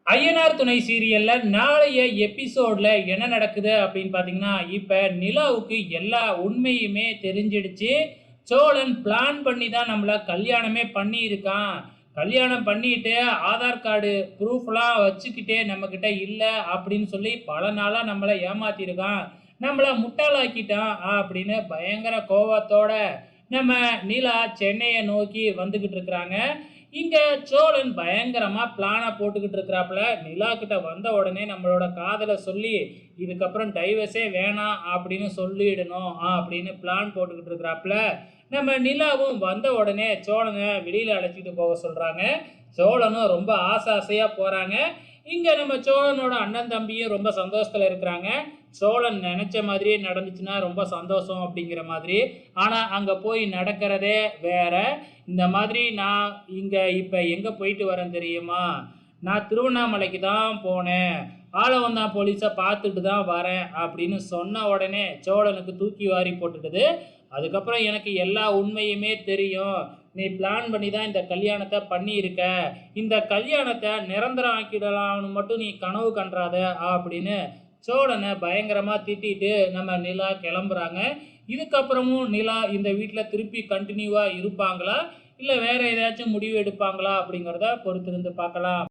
ஐயனார் துணை சீரியல்ல நாளைய எபிசோட்ல என்ன நடக்குது அப்படின்னு பார்த்தீங்கன்னா, இப்ப நிலாவுக்கு எல்லா உண்மையுமே தெரிஞ்சிடுச்சு. சோழன் பிளான் பண்ணி தான் நம்மள கல்யாணமே பண்ணியிருக்கான். கல்யாணம் பண்ணிட்டு ஆதார் கார்டு ப்ரூஃப்லாம் வச்சுக்கிட்டே நம்மகிட்ட இல்ல அப்படின்னு சொல்லி பல நாளா நம்மள ஏமாத்தியிருக்கான். நம்மள முட்டாளாக்கிட்டான் அப்படின்னு பயங்கர கோவத்தோட நம்ம நிலா சென்னைய நோக்கி வந்துகிட்டு இருக்கிறாங்க. இங்க சோழன் பயங்கரமா பிளான போட்டுக்கிட்டு இருக்கிறாப்புல. நிலா கிட்ட வந்த உடனே நம்மளோட காதல சொல்லி இதுக்கப்புறம் டைவர்ஸே வேணாம் அப்படின்னு சொல்லிடணும் அப்படின்னு பிளான் போட்டுக்கிட்டு இருக்கிறாப்புல. நம்ம நிலாவும் வந்த உடனே சோழனை வெளியில அழைச்சிட்டு போக சொல்றாங்க. சோழனும் ரொம்ப ஆசையா போறாங்க. இங்க நம்ம சோழனோட அண்ணன் தம்பியும் ரொம்ப சந்தோஷத்துல இருக்கிறாங்க. சோழன் நினைச்ச மாதிரியே நடந்துச்சுன்னா ரொம்ப சந்தோஷம் அப்படிங்கிற மாதிரி. ஆனா அங்க போய் நடக்கிறதே வேற. இந்த மாதிரி நான் இங்க இப்ப எங்க போயிட்டு வரேன் தெரியுமா? நான் திருவண்ணாமலைக்கு தான் போனேன். ஆளவந்தான் போலீஸை பார்த்துட்டு தான் வரேன் அப்படின்னு சொன்ன உடனே சோழனுக்கு தூக்கி வாரி போட்டுடுது. அதுக்கப்புறம் எனக்கு எல்லா உண்மையுமே தெரியும். நீ பிளான் பண்ணி தான் இந்த கல்யாணத்தை பண்ணியிருக்க. இந்த கல்யாணத்தை நிரந்தரம் ஆக்கிடலாம்னு மட்டும் நீ கனவு கண்டாத அப்படின்னு சோழனை பயங்கரமா திட்டிட்டு நம்ம நிலா கிளம்புறாங்க. இதுக்கப்புறமும் நிலா இந்த வீட்டில் திருப்பி கண்டினியூவா இருப்பாங்களா? இல்லை வேற ஏதாச்சும் முடிவு எடுப்பாங்களா? அப்படிங்கிறத பொறுத்திருந்து பார்க்கலாம்.